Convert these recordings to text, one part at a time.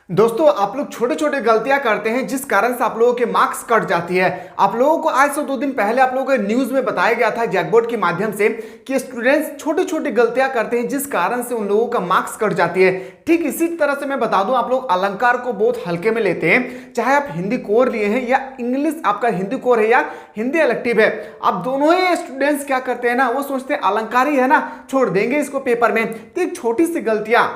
दोस्तों, आप लोग छोटे छोटे गलतियां करते हैं जिस कारण से आप लोगों के मार्क्स कट जाती है। आप लोगों को आज से 2 दिन पहले आप लोगों को न्यूज में बताया गया था जैकबोर्ड के माध्यम से कि स्टूडेंट्स छोटे छोटे गलतियां करते हैं जिस कारण से उन लोगों का मार्क्स कट जाती है। ठीक इसी तरह से मैं बता दूं, आप लोग अलंकार को बहुत हल्के में लेते हैं, चाहे आप हिंदी कोर लिए हैं या इंग्लिश आपका हिंदी कोर है या हिंदी इलेक्टिव है। आप दोनों ही स्टूडेंट्स क्या करते हैं ना, वो सोचते हैं अलंकार ही है ना, छोड़ देंगे इसको पेपर में। तो एक छोटी सी गलतियां,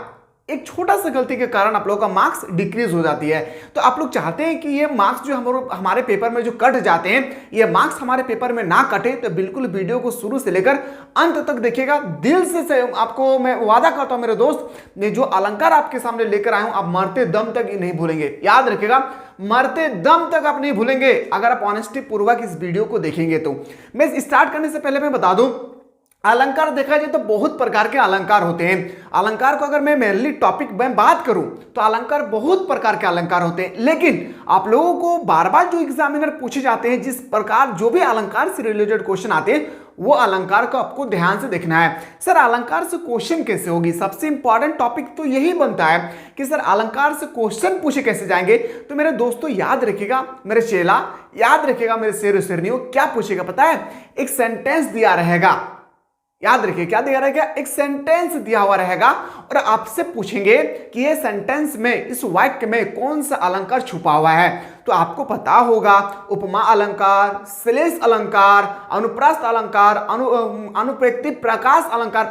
एक छोटा सा गलती के कारण आप लोगों का मार्क्स डिक्रीज हो जाती है। तो आप लोग चाहते हैं कि ये मार्क्स जो हमारे पेपर में जो कट जाते हैं, ये मार्क्स हमारे पेपर में ना कटे, तो बिल्कुल वीडियो को शुरू से लेकर अंत तक देखिएगा। दिल से आपको मैं वादा करता हूं मेरे दोस्त, मैं जो अलंकार आपके सामने लेकर आया हूं, आप मरते दम तक नहीं भूलेंगे। याद रखिएगा, मरते दम तक आप नहीं भूलेंगे अगर आप ऑनेस्टी पूर्वक इस वीडियो को देखेंगे। तो मैं स्टार्ट करने से पहले मैं बता दूं, अलंकार देखा जाए तो बहुत प्रकार के अलंकार होते हैं। अलंकार को अगर मैं मेनली टॉपिक में बात करूं तो अलंकार बहुत प्रकार के अलंकार होते हैं, लेकिन आप लोगों को बार बार जो एग्जामिनर पूछे जाते हैं, जिस प्रकार जो भी अलंकार से रिलेटेड क्वेश्चन आते हैं, वो अलंकार को आपको ध्यान से देखना है। सर अलंकार से क्वेश्चन कैसे होगी, सबसे इंपॉर्टेंट टॉपिक तो यही बनता है कि सर अलंकार से क्वेश्चन पूछे कैसे जाएंगे। तो मेरे दोस्तों याद रखिएगा, मेरे चेला याद रखिएगा, मेरे शेर शेरनियों, क्या पूछेगा पता है? एक सेंटेंस दिया रहेगा, याद रखिए क्या दिया रहेगा, एक सेंटेंस दिया हुआ रहेगा और आपसे पूछेंगे कि ये सेंटेंस में, इस वाक्य में कौन सा अलंकार छुपा हुआ है। तो आपको पता होगा उपमा अलंकार, श्लेष अलंकार, अनुप्रास अलंकार, अनुप्रयुक्ति प्रकाश अलंकार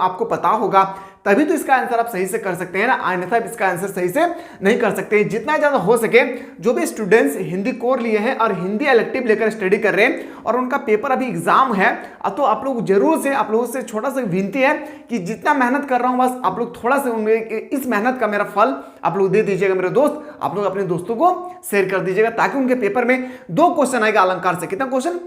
आपको पता होगा, तभी तो इसका आंसर आप सही से कर सकते हैं ना, अन्यथा इसका आंसर सही से नहीं कर सकते। जितना ज्यादा हो सके जो भी स्टूडेंट्स हिंदी कोर लिए हैं और हिंदी इलेक्टिव लेकर स्टडी कर रहे हैं और उनका पेपर अभी एग्जाम है, तो आप लोग जरूर से, आप लोगों से छोटा सा विनती है कि जितना मेहनत कर रहा हूं, बस आप लोग थोड़ा सा इस मेहनत का मेरा फल आप लोग दे दीजिएगा। मेरे दोस्त, आप लोग अपने दोस्तों को शेयर कर दीजिएगा ताकि उनके पेपर में 2 क्वेश्चन आएगा अलंकार से। कितना क्वेश्चन?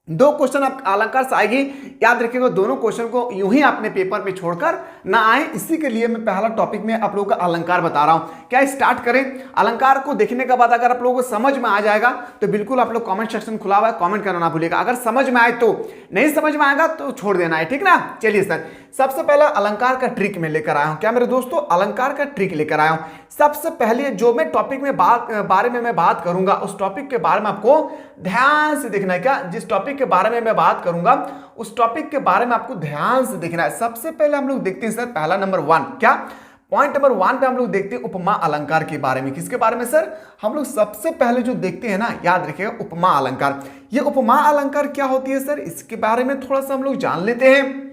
2 क्वेश्चन आप अलंकार से आएगी। याद रखिएगा, दोनों क्वेश्चन को यूं ही आपने पेपर में छोड़कर ना आए, इसी के लिए मैं पहला टॉपिक में आप लोगों का अलंकार बता रहा हूं। क्या स्टार्ट करें? अलंकार को देखने के बाद अगर आप लोगों को समझ में आ जाएगा तो बिल्कुल आप लोग कमेंट सेक्शन खुला हुआ है, कमेंट करना ना भूलिएगा। अगर समझ में आए तो, नहीं समझ में आएगा तो छोड़ देना है, ठीक ना। चलिए सर, सबसे पहला अलंकार का ट्रिक में लेकर आया हूं। क्या मेरे दोस्तों? अलंकार का ट्रिक लेकर आया हूं। सबसे पहले जो मैं टॉपिक में बारे में मैं बात करूंगा, उस टॉपिक के बारे में आपको ध्यान से देखना है। क्या? जिस टॉपिक के बारे में मैं बात करूंगा उस टॉपिक के बारे में आपको ध्यान से देखना है। सबसे पहले हम लोग देखते हैं सर, पहला नंबर 1, क्या पॉइंट नंबर 1 पे हम लोग देखते हैं उपमा अलंकार के बारे में। किसके बारे में सर? हम लोग सबसे पहले जो देखते हैं ना, याद रखिएगा, उपमा अलंकार। ये उपमा अलंकार क्या होती है सर, इसके बारे में थोड़ा सा हम लोग जान लेते हैं।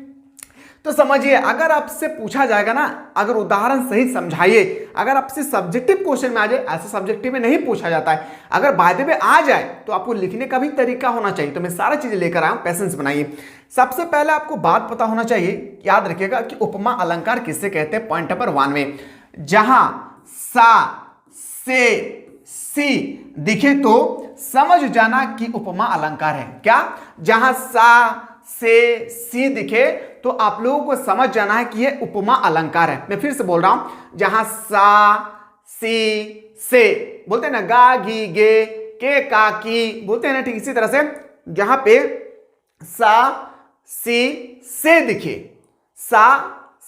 तो समझिए, अगर आपसे पूछा जाएगा ना, अगर उदाहरण सही समझाइए, अगर आपसे सब्जेक्टिव क्वेश्चन में आ जाए, ऐसे सब्जेक्टिव में नहीं पूछा जाता है, अगर बाय द वे आ जाए तो आपको लिखने का भी तरीका होना चाहिए। तो मैं सारा चीजें लेकर आया हूं, पैसेंस बनाइए। सबसे पहले आपको बात पता होना चाहिए, याद रखिएगा, कि उपमा अलंकार किससे कहते हैं। पॉइंट नंबर 1 में जहां सा, से, सी दिखे तो समझ जाना कि उपमा अलंकार है। क्या? जहां सा, से, सी दिखे तो आप लोगों को समझ जाना है कि यह उपमा अलंकार है। मैं फिर से बोल रहा हूं, जहां सा, सी, से बोलते हैं ना, गा, गी, गे, के, का, की बोलते हैं ना, ठीक इसी तरह से जहां पे सा, सी, से दिखे, सा,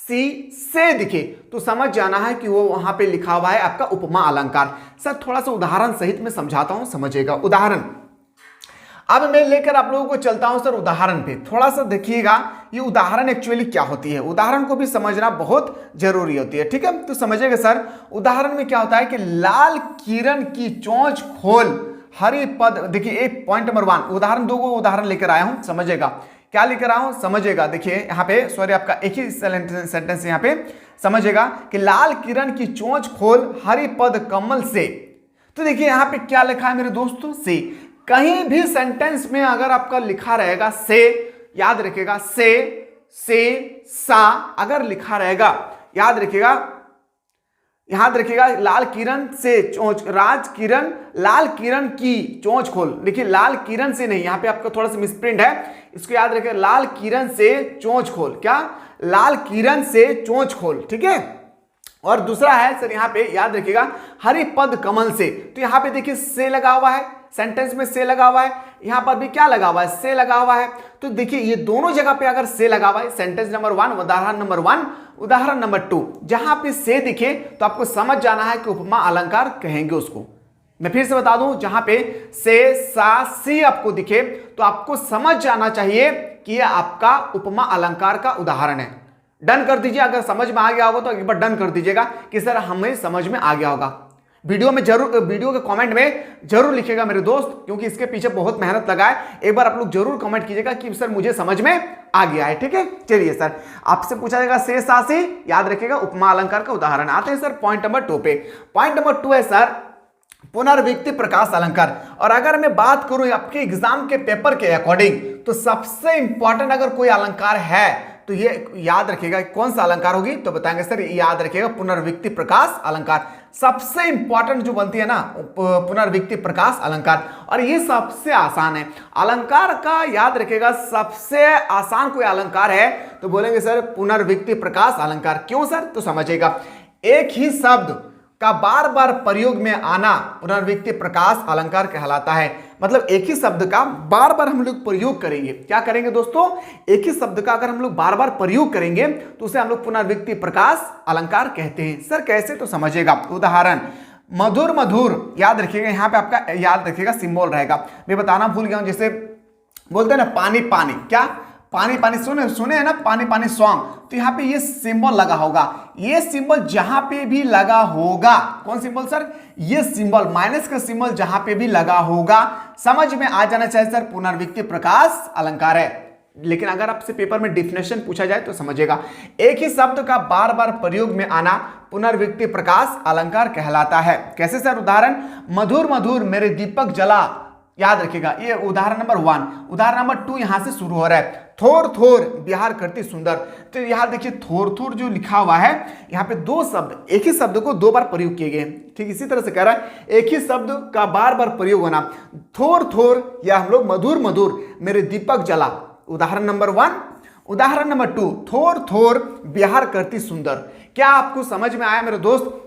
सी, से दिखे तो समझ जाना है कि वो वहां पे लिखा हुआ है आपका उपमा अलंकार। सर थोड़ा सा उदाहरण सहित मैं समझाता हूं, समझिएगा। उदाहरण अब मैं लेकर आप लोगों को चलता हूं सर उदाहरण पे, थोड़ा सा देखिएगा ये उदाहरण एक्चुअली क्या होती है। उदाहरण को भी समझना बहुत जरूरी होती है, ठीक है। तो समझिएगा सर, उदाहरण में क्या होता है कि लाल किरण की चोंच खोल हरि पद। देखिए, एक पॉइंट नंबर 1 उदाहरण, 2 उदाहरण लेकर आया हूं, समझिएगा क्या लेकर आया हूं, समझिएगा। देखिए यहाँ पे, सॉरी, आपका एक ही सेंटेंस यहाँ पे, समझिएगा कि लाल किरण की चोंच खोल हरि पद कमल से। तो देखिए यहाँ पे क्या लिखा है मेरे दोस्तों, से। कहीं भी सेंटेंस में अगर आपका लिखा रहेगा से, याद रखिएगा, से, सा अगर लिखा रहेगा, याद रखिएगा, लाल किरण से चोंच, राज किरण, लाल किरण की चोंच खोल। देखिए लाल किरण से नहीं, यहां पे आपका थोड़ा सा मिसप्रिंट है, इसको याद रखिएगा, लाल किरण से चोंच खोल। क्या? लाल किरण से चोंच खोल, ठीक है। और दूसरा है सर यहाँ पे, याद रखिएगा, हरि पद कमल से। तो यहाँ पे देखिए से लगा हुआ है, सेंटेंस में से लगा हुआ है, यहां पर भी क्या लगा हुआ है, से लगा हुआ है। तो देखिए ये दोनों जगह पे अगर से लगा हुआ है, सेंटेंस नंबर 1, उदाहरण नंबर 1, उदाहरण नंबर 2, जहां पे से दिखे तो आपको समझ जाना है कि उपमा अलंकार कहेंगे उसको। मैं फिर से बता दूं, जहां पे से, सा, सी आपको दिखे तो आपको समझ जाना चाहिए कि यह आपका उपमा अलंकार का उदाहरण है। डन कर दीजिए, अगर समझ में आ गया होगा तो एक बार डन कर दीजिएगा कि सर हमें समझ में आ गया होगा। वीडियो में जरूर, वीडियो के कमेंट में जरूर लिखिएगा मेरे दोस्त, क्योंकि इसके पीछे बहुत मेहनत लगा है। एक बार आप लोग जरूर कमेंट कीजिएगा कि सर मुझे समझ में आ गया है। ठीक है, चलिए सर आपसे पूछा जाएगा से, सा, सी, याद रखिएगा उपमा अलंकार का उदाहरण। आते हैं सर पॉइंट नंबर 2 पे। पॉइंट नंबर 2 है सर पुनर्विक्ति प्रकाश अलंकार। और अगर मैं बात करूं आपके एग्जाम के पेपर के अकॉर्डिंग तो सबसे इंपॉर्टेंट अगर कोई अलंकार है तो ये याद रखिएगा कौन सा अलंकार होगी, तो बताएंगे सर याद रखिएगा पुनर्विक्ति प्रकाश अलंकार। सबसे इंपॉर्टेंट जो बनती है ना पुनर्विक्ति प्रकाश अलंकार, और ये सबसे आसान है अलंकार का। याद रखिएगा सबसे आसान कोई अलंकार है तो बोलेंगे सर पुनर्विक्ति प्रकाश अलंकार। क्यों सर, तो समझिएगा एक ही शब्द का बार बार प्रयोग में आना पुनर्विक्ति प्रकाश अलंकार कहलाता है। मतलब एक ही शब्द का बार बार हम लोग प्रयोग करेंगे, क्या करेंगे दोस्तों, एक ही शब्द का अगर हम लोग बार बार प्रयोग करेंगे तो उसे हम लोग पुनर्विक्ति प्रकाश अलंकार कहते हैं। सर कैसे, तो समझिएगा। उदाहरण मधुर मधुर, याद रखिएगा यहाँ पे आपका याद रखिएगा सिंबल रहेगा। मैं बताना भूल गया हूं, जैसे बोलते हैं ना पानी पानी, क्या पानी पानी, सुने है ना पानी पानी सॉन्ग, तो यहाँ पे ये सिंबल लगा होगा। ये सिंबल जहां पे भी लगा होगा, कौन सिंबल सर, ये सिंबल माइनस का सिंबल जहां पे भी लगा होगा, समझ में आ जाना चाहिए सर पुनर्विक्ति प्रकाश अलंकार है। लेकिन अगर आपसे पेपर में डिफिनेशन पूछा जाए तो समझिएगा एक ही शब्द का बार बार प्रयोग में आना पुनर्विक्ति प्रकाश अलंकार कहलाता है। कैसे सर, उदाहरण मधुर मधुर मेरे दीपक जला, याद रखिएगा ये उदाहरण नंबर 1। उदाहरण नंबर 2 यहां से शुरू हो रहा है, थोर थोर बिहार करती सुंदर। तो यहां देखिए थोर थोर जो लिखा हुआ है, यहाँ पे दो शब्द, एक ही शब्द को दो बार प्रयोग किए गए। ठीक इसी तरह से कह रहा है एक ही शब्द का बार बार प्रयोग होना, थोर थोर या हम लोग मधुर मधुर मेरे दीपक जला, उदाहरण नंबर 1। उदाहरण नंबर 2 थोर थोर बिहार करती सुंदर। क्या आपको समझ में आया मेरे दोस्त?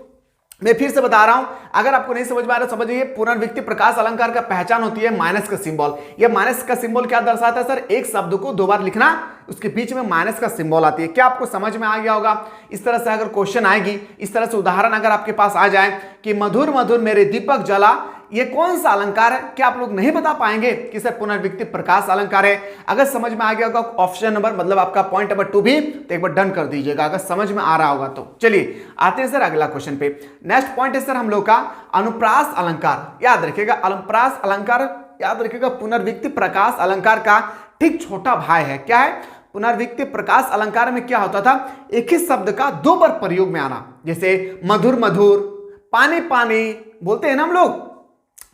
मैं फिर से बता रहा हूं, अगर आपको नहीं समझ में आ रहा समझिए पुनर्विक्ति प्रकाश अलंकार का पहचान होती है माइनस का सिंबल। ये माइनस का सिंबल क्या दर्शाता है सर, एक शब्द को दो बार लिखना, उसके बीच में माइनस का सिंबल आती है। क्या आपको समझ में आ गया होगा? इस तरह से अगर क्वेश्चन आएगी, इस तरह से उदाहरण अगर आपके पास आ जाए कि मधुर मधुर मेरे दीपक जला, ये कौन सा अलंकार है, क्या आप लोग नहीं बता पाएंगे कि सर पुनर्विक्ति प्रकाश अलंकार है? अगर समझ में आ गया होगा ऑप्शन नंबर मतलब आपका पॉइंट नंबर 2 भी, तो एक बार डन कर दीजिएगा अगर समझ में आ रहा होगा तो। चलिए आते हैं सर अगला क्वेश्चन पे। नेक्स्ट पॉइंट है सर हम लोग का अनुप्रास अलंकार। याद रखिएगा अनुप्रास अलंकार, याद रखिएगा पुनर्विक्ति प्रकाश अलंकार का ठीक छोटा भाई है। क्या है? पुनर्विक्ति प्रकाश अलंकार में क्या होता था, एक ही शब्द का दो बार प्रयोग में आना, जैसे मधुर मधुर, पानी पानी बोलते हैं ना हम लोग,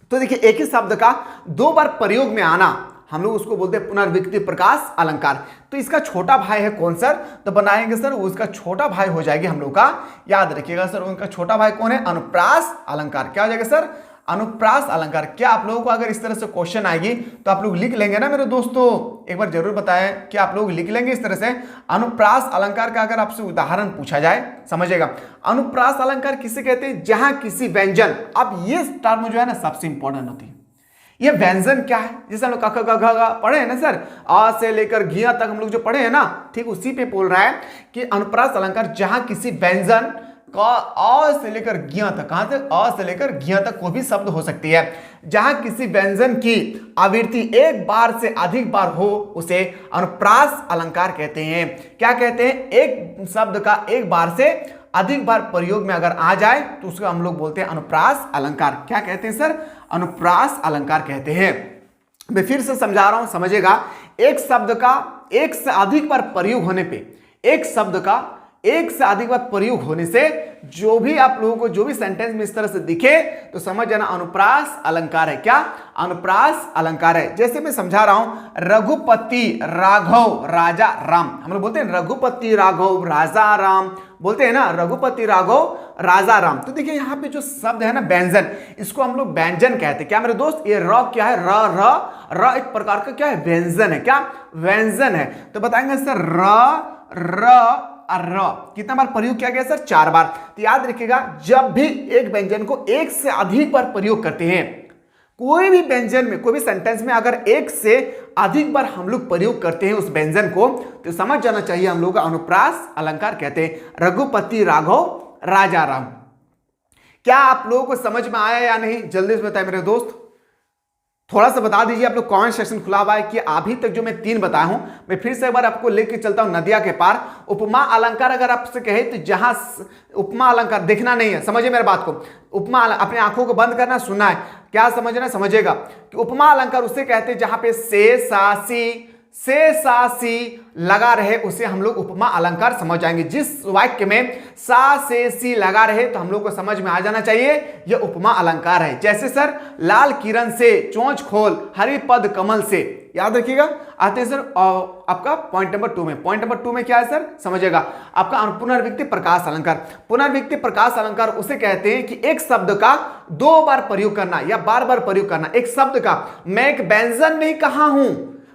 तो देखिए एक ही शब्द का दो बार प्रयोग में आना हम लोग उसको बोलते हैं पुनर्विक्ति प्रकाश अलंकार। तो इसका छोटा भाई है कौन सर, तो बनाएंगे सर उसका छोटा भाई हो जाएगी हम लोग का, याद रखिएगा सर उनका छोटा भाई कौन है, अनुप्रास अलंकार। क्या हो जाएगा सर, अनुप्रास अलंकार। क्या आप लोगों को अगर इस तरह से क्वेश्चन आएगी तो आप लोग लिख लेंगे ना मेरे दोस्तों? एक बार जरूर बताएं कि आप लोग लिख लेंगे इस तरह से अनुप्रास अलंकार का अगर आपसे उदाहरण पूछा जाए। समझिएगा अनुप्रास अलंकार किसे कहते हैं, जहां किसी व्यंजन, अब ये टर्म जो है ना सबसे इंपॉर्टेंट होती है। ये व्यंजन क्या है, जैसे हम लोग क ख ग पढ़े हैं ना सर, आ से लेकर घिया तक हम लोग जो पढ़े हैं ना, ठीक उसी पे बोल रहा है कि अनुप्रास अलंकार जहां किसी व्यंजन का अ से लेकर ज्ञ तक, कहां तक, अ से लेकर ज्ञ तक कोई भी शब्द हो सकती है, जहां किसी व्यंजन की आवृत्ति एक बार से अधिक बार हो उसे अनुप्रास अलंकार कहते हैं। क्या कहते हैं, एक शब्द का एक बार से अधिक बार प्रयोग में अगर आ जाए तो उसको हम लोग बोलते हैं अनुप्रास अलंकार। क्या कहते हैं सर, अनुप्रास अलंकार कहते हैं। मैं फिर से समझा रहा हूं, समझिएगा एक शब्द का एक से अधिक बार प्रयोग होने पे, एक शब्द का एक से अधिक बार प्रयोग होने से जो भी आप लोगों को जो भी सेंटेंस में इस तरह से दिखे तो समझ जाना अनुप्रास अलंकार है। क्या, अनुप्रास अलंकार है। जैसे मैं समझा रहा हूं रघुपति राघव राजा राम, हम लोग बोलते हैं रघुपति राघव राजा राम, बोलते हैं ना रघुपति राघव राजा राम। तो देखिए यहाँ पे जो शब्द है ना व्यंजन, इसको हम लोग व्यंजन कहते हैं। क्या मेरे दोस्त, ये र क्या है, र एक प्रकार का क्या है, व्यंजन है। क्या, व्यंजन है। तो बताएंगे सर र कितना बार प्रयोग किया गया सर, 4 बार। तो याद रखिएगा जब भी एक व्यंजन को एक से अधिक बार प्रयोग करते हैं कोई भी व्यंजन में, कोई भी सेंटेंस में अगर एक से अधिक बार हम लोग प्रयोग करते हैं उस व्यंजन को, तो समझ जाना चाहिए हम लोग का अनुप्रास अलंकार कहते हैं। रघुपति राघव राजा राम। क्या आप लोगों को समझ में आया या नहीं, जल्दी से बताएं मेरे दोस्त, थोड़ा सा बता दीजिए। आप लोग कमेंट सेक्शन खुला हुआ है कि अभी तक जो मैं 3 बताया हूं, मैं फिर से एक बार आपको लेके चलता हूं नदिया के पार। उपमा अलंकार अगर आपसे कहे तो जहां उपमा अलंकार देखना नहीं है, समझिए मेरे बात को। उपमा अपने आंखों को बंद करना, सुनना है, क्या समझना समझेगा कि उपमा अलंकार उसे कहते हैं जहां पे से सा सी लगा रहे, उसे हम लोग उपमा अलंकार समझ जाएंगे। जिस वाक्य में सा से सी लगा रहे तो हम लोग को समझ में आ जाना चाहिए यह उपमा अलंकार है। जैसे सर, लाल किरण से चोंच खोल, हरि पद कमल से, याद रखिएगा। आते हैं सर आपका पॉइंट नंबर 2 में। पॉइंट नंबर 2 में क्या है सर, समझिएगा, आपका पुनर्विक्ति प्रकाश अलंकार। पुनर्विक्ति प्रकाश अलंकार उसे कहते हैं कि एक शब्द का 2 बार प्रयोग करना या बार बार प्रयोग करना। एक शब्द का, मैं एक व्यंजन नहीं कहा हूं,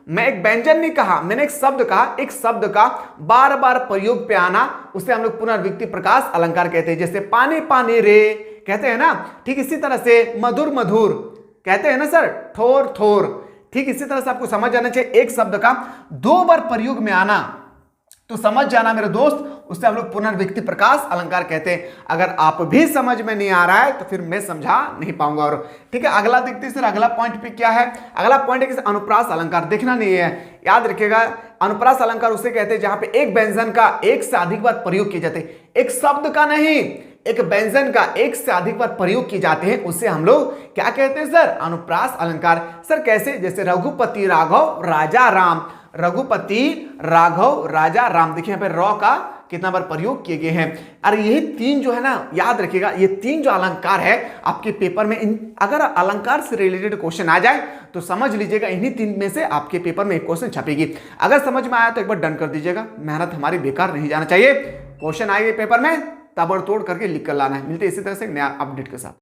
मैं एक व्यंजन नहीं कहा, मैंने एक शब्द कहा, एक शब्द का बार बार प्रयोग पे आना, उसे हम लोग पुनर्विक्ति प्रकाश अलंकार कहते हैं। जैसे पानी पानी रे कहते हैं ना, ठीक इसी तरह से मधुर मधुर कहते हैं ना सर, ठोर ठोर, ठीक इसी तरह से आपको समझ जाना चाहिए एक शब्द का 2 बार प्रयोग में आना, तो समझ जाना मेरे दोस्त, उससे हम लोग पुनर्विक्ति प्रकाश अलंकार कहते हैं। अगर आप भी समझ में नहीं आ रहा है तो फिर मैं समझा नहीं पाऊंगा। और ठीक है, अगला देखते हैं सर, अगला पॉइंट पे क्या है। अगला पॉइंट है कि अनुप्रास अलंकार देखना नहीं है, याद रखिएगा। अनुप्रास अलंकार उसे कहते हैं जहां पे एक व्यंजन का एक से अधिक बार प्रयोग किए जाते हैं, एक शब्द का नहीं, एक व्यंजन का एक से अधिक बार प्रयोग किए जाते हैं, उसे हम लोग क्या कहते हैं सर, अनुप्रास अलंकार। सर कैसे, जैसे रघुपति राघव राजा राम, रघुपति राघव राजा राम, देखिए यहाँ पे रॉ का कितना बार प्रयोग किए गए हैं। अरे यही 3 जो है ना, याद रखिएगा, ये 3 जो अलंकार है आपके पेपर में, अगर अलंकार से रिलेटेड क्वेश्चन आ जाए तो समझ लीजिएगा इन्हीं 3 में से आपके पेपर में एक क्वेश्चन छपेगी। अगर समझ में आया तो एक बार डन कर दीजिएगा, मेहनत हमारी बेकार नहीं जाना चाहिए। क्वेश्चन आएगा पेपर में, ताबड़तोड़ करके लिख कर लाना है। मिलते इसी तरह से नया अपडेट के साथ।